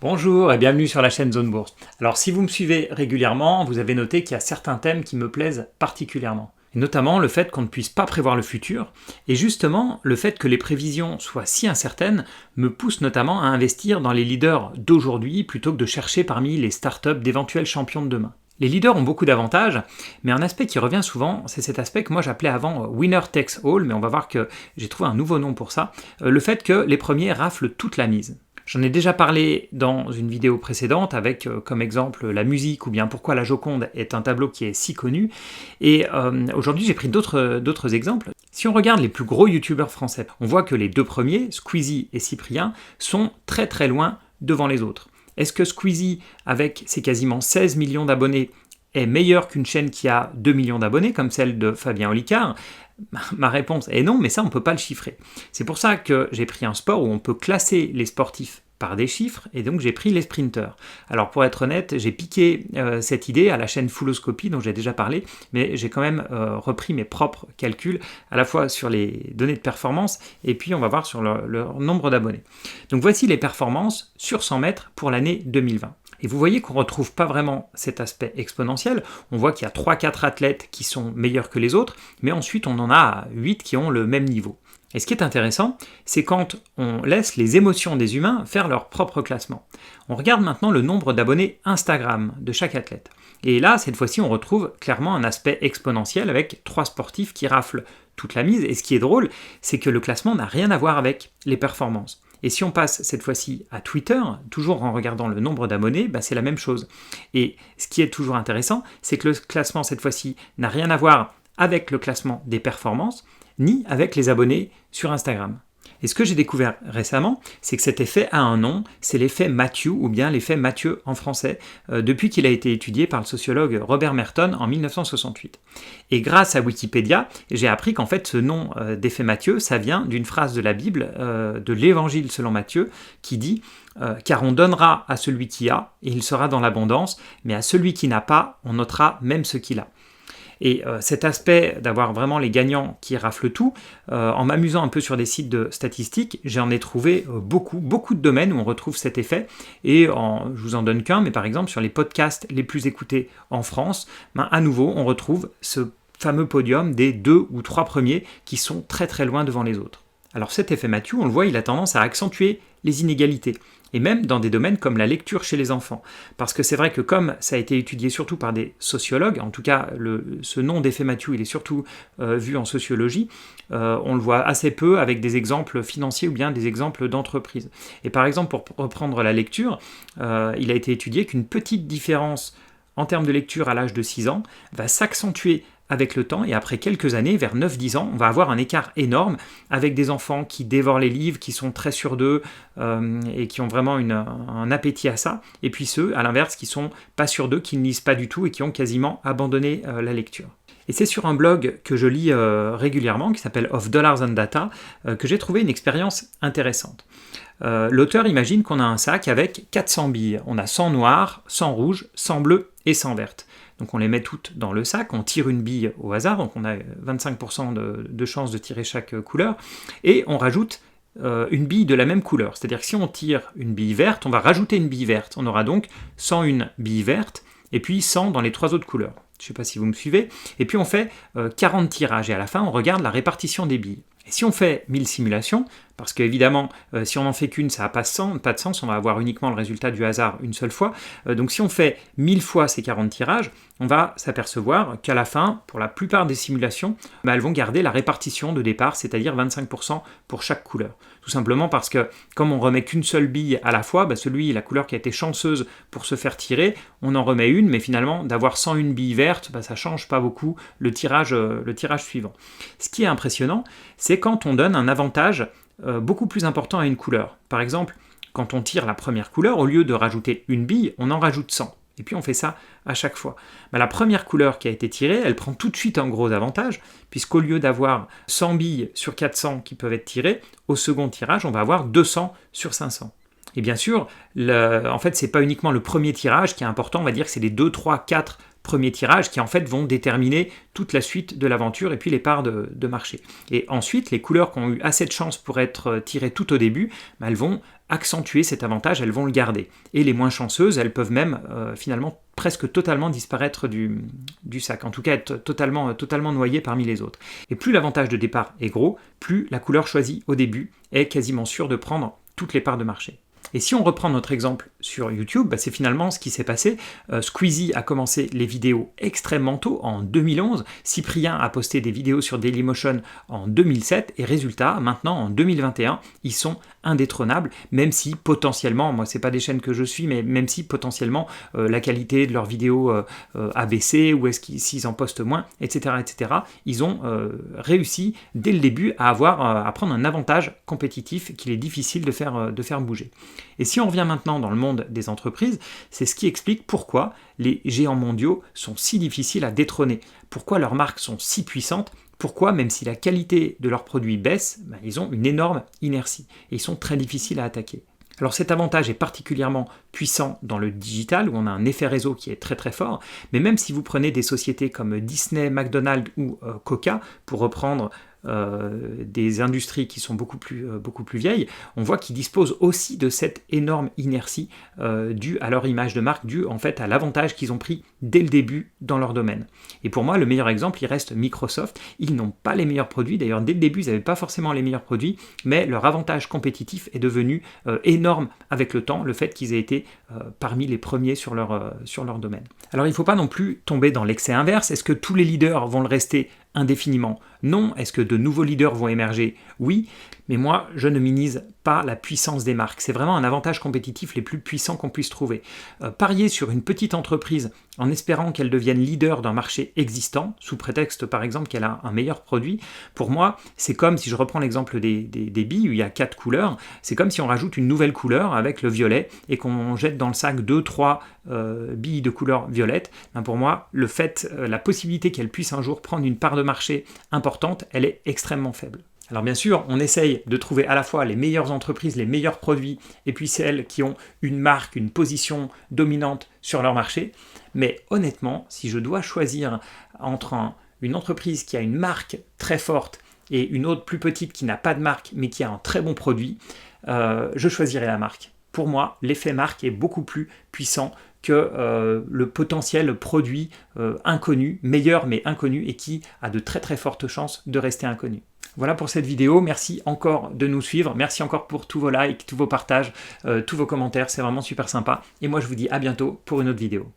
Bonjour et bienvenue sur la chaîne Zone Bourse. Alors si vous me suivez régulièrement, vous avez noté qu'il y a certains thèmes qui me plaisent particulièrement. Et notamment le fait qu'on ne puisse pas prévoir le futur, et justement le fait que les prévisions soient si incertaines me pousse notamment à investir dans les leaders d'aujourd'hui plutôt que de chercher parmi les startups d'éventuels champions de demain. Les leaders ont beaucoup d'avantages, mais un aspect qui revient souvent, c'est cet aspect que moi j'appelais avant winner takes all, mais on va voir que j'ai trouvé un nouveau nom pour ça, le fait que les premiers raflent toute la mise. J'en ai déjà parlé dans une vidéo précédente avec comme exemple la musique ou bien pourquoi la Joconde est un tableau qui est si connu. Et aujourd'hui j'ai pris d'autres exemples. Si on regarde les plus gros youtubeurs français, on voit que les deux premiers, Squeezie et Cyprien, sont très très loin devant les autres. Est-ce que Squeezie, avec ses quasiment 16 millions d'abonnés, est meilleur qu'une chaîne qui a 2 millions d'abonnés, comme celle de Fabien Olicard ? Ma réponse est non, mais ça on ne peut pas le chiffrer. C'est pour ça que j'ai pris un sport où on peut classer les sportifs par des chiffres, et donc j'ai pris les sprinters. Alors pour être honnête, j'ai piqué cette idée à la chaîne Fulloscopy dont j'ai déjà parlé, mais j'ai quand même repris mes propres calculs, à la fois sur les données de performance, et puis on va voir sur leur nombre d'abonnés. Donc voici les performances sur 100 mètres pour l'année 2020. Et vous voyez qu'on ne retrouve pas vraiment cet aspect exponentiel. On voit qu'il y a 3-4 athlètes qui sont meilleurs que les autres, mais ensuite on en a 8 qui ont le même niveau. Et ce qui est intéressant, c'est quand on laisse les émotions des humains faire leur propre classement. On regarde maintenant le nombre d'abonnés Instagram de chaque athlète. Et là, cette fois-ci, on retrouve clairement un aspect exponentiel avec 3 sportifs qui raflent toute la mise. Et ce qui est drôle, c'est que le classement n'a rien à voir avec les performances. Et si on passe cette fois-ci à Twitter, toujours en regardant le nombre d'abonnés, c'est la même chose. Et ce qui est toujours intéressant, c'est que le classement cette fois-ci n'a rien à voir avec le classement des performances, ni avec les abonnés sur Instagram. Et ce que j'ai découvert récemment, c'est que cet effet a un nom, c'est l'effet Matthew, ou bien l'effet Mathieu en français, depuis qu'il a été étudié par le sociologue Robert Merton en 1968. Et grâce à Wikipédia, j'ai appris qu'en fait ce nom d'effet Mathieu, ça vient d'une phrase de la Bible, de l'Évangile selon Matthieu, qui dit « Car on donnera à celui qui a, et il sera dans l'abondance, mais à celui qui n'a pas, on notera même ce qu'il a. » Et cet aspect d'avoir vraiment les gagnants qui raflent tout, en m'amusant un peu sur des sites de statistiques, j'en ai trouvé beaucoup de domaines où on retrouve cet effet. Et je vous en donne qu'un, mais par exemple sur les podcasts les plus écoutés en France, à nouveau on retrouve ce fameux podium des 2 ou 3 premiers qui sont très très loin devant les autres. Alors cet effet Matthew, on le voit, il a tendance à accentuer les inégalités, et même dans des domaines comme la lecture chez les enfants. Parce que c'est vrai que comme ça a été étudié surtout par des sociologues, en tout cas ce nom d'effet Matthew, il est surtout vu en sociologie, on le voit assez peu avec des exemples financiers ou bien des exemples d'entreprises. Et par exemple, pour reprendre la lecture, il a été étudié qu'une petite différence en termes de lecture à l'âge de 6 ans va s'accentuer avec le temps, et après quelques années, vers 9-10 ans, on va avoir un écart énorme avec des enfants qui dévorent les livres, qui sont très sûrs d'eux et qui ont vraiment un appétit à ça, et puis ceux, à l'inverse, qui sont pas sûrs d'eux, qui ne lisent pas du tout et qui ont quasiment abandonné la lecture. Et c'est sur un blog que je lis régulièrement, qui s'appelle Of Dollars and Data, que j'ai trouvé une expérience intéressante. L'auteur imagine qu'on a un sac avec 400 billes. On a 100 noires, 100 rouges, 100 bleues et 100 vertes. Donc on les met toutes dans le sac, on tire une bille au hasard, donc on a 25% de chance de tirer chaque couleur, et on rajoute une bille de la même couleur. C'est-à-dire que si on tire une bille verte, on va rajouter une bille verte. On aura donc 101 billes vertes, et puis 100 dans les 3 autres couleurs. Je ne sais pas si vous me suivez. Et puis on fait 40 tirages, et à la fin on regarde la répartition des billes. Et si on fait 1000 simulations, parce qu'évidemment, si on n'en fait qu'une, ça n'a pas de sens, on va avoir uniquement le résultat du hasard une seule fois. Donc si on fait 1000 fois ces 40 tirages, on va s'apercevoir qu'à la fin, pour la plupart des simulations, elles vont garder la répartition de départ, c'est-à-dire 25% pour chaque couleur. Tout simplement parce que, comme on remet qu'une seule bille à la fois, la couleur qui a été chanceuse pour se faire tirer, on en remet une, mais finalement, d'avoir 101 billes vertes, ça ne change pas beaucoup le tirage suivant. Ce qui est impressionnant, c'est quand on donne un avantage beaucoup plus important à une couleur. Par exemple, quand on tire la première couleur, au lieu de rajouter une bille, on en rajoute 100. Et puis on fait ça à chaque fois. La première couleur qui a été tirée, elle prend tout de suite un gros avantage, puisqu'au lieu d'avoir 100 billes sur 400 qui peuvent être tirées, au second tirage, on va avoir 200 sur 500. Et bien sûr, en fait, c'est pas uniquement le premier tirage qui est important, on va dire que c'est les 2, 3, 4 premiers tirages qui en fait vont déterminer toute la suite de l'aventure et puis les parts de marché. Et ensuite, les couleurs qui ont eu assez de chance pour être tirées tout au début, elles vont accentuer cet avantage, elles vont le garder. Et les moins chanceuses, elles peuvent même finalement presque totalement disparaître du sac, en tout cas être totalement noyées parmi les autres. Et plus l'avantage de départ est gros, plus la couleur choisie au début est quasiment sûre de prendre toutes les parts de marché. Et si on reprend notre exemple sur YouTube, c'est finalement ce qui s'est passé. Squeezie a commencé les vidéos extrêmement tôt, en 2011. Cyprien a posté des vidéos sur Dailymotion en 2007. Et résultat, maintenant, en 2021, ils sont indétrônables, même si potentiellement, moi c'est pas des chaînes que je suis, mais même si potentiellement la qualité de leurs vidéos a baissé, ou est-ce s'ils en postent moins, etc. Ils ont réussi dès le début à prendre un avantage compétitif qu'il est difficile de faire bouger. Et si on revient maintenant dans le monde des entreprises, c'est ce qui explique pourquoi les géants mondiaux sont si difficiles à détrôner, pourquoi leurs marques sont si puissantes, pourquoi même si la qualité de leurs produits baisse, ils ont une énorme inertie et ils sont très difficiles à attaquer. Alors cet avantage est particulièrement puissant dans le digital, où on a un effet réseau qui est très très fort, mais même si vous prenez des sociétés comme Disney, McDonald's ou Coca, pour reprendre des industries qui sont beaucoup plus vieilles, on voit qu'ils disposent aussi de cette énorme inertie due à leur image de marque, due en fait à l'avantage qu'ils ont pris dès le début dans leur domaine. Et pour moi, le meilleur exemple, il reste Microsoft. Ils n'ont pas les meilleurs produits, d'ailleurs dès le début, ils n'avaient pas forcément les meilleurs produits, mais leur avantage compétitif est devenu énorme avec le temps, le fait qu'ils aient été parmi les premiers sur leur domaine. Alors il ne faut pas non plus tomber dans l'excès inverse. Est-ce que tous les leaders vont le rester indéfiniment? Non. Est-ce que de nouveaux leaders vont émerger? Oui. Mais moi, je ne minimise pas la puissance des marques. C'est vraiment un avantage compétitif les plus puissants qu'on puisse trouver. Parier sur une petite entreprise en espérant qu'elle devienne leader d'un marché existant, sous prétexte par exemple qu'elle a un meilleur produit, pour moi, c'est comme, si je reprends l'exemple des billes où il y a 4 couleurs, c'est comme si on rajoute une nouvelle couleur avec le violet et qu'on jette dans le sac 2-3 billes de couleur violette. Pour moi, la possibilité qu'elle puisse un jour prendre une part de marché importante, elle est extrêmement faible. Alors bien sûr, on essaye de trouver à la fois les meilleures entreprises, les meilleurs produits, et puis celles qui ont une marque, une position dominante sur leur marché. Mais honnêtement, si je dois choisir entre une entreprise qui a une marque très forte et une autre plus petite qui n'a pas de marque, mais qui a un très bon produit, je choisirai la marque. Pour moi, l'effet marque est beaucoup plus puissant que le potentiel produit inconnu, meilleur mais inconnu, et qui a de très très fortes chances de rester inconnu. Voilà pour cette vidéo, merci encore de nous suivre, merci encore pour tous vos likes, tous vos partages, tous vos commentaires, c'est vraiment super sympa. Et moi je vous dis à bientôt pour une autre vidéo.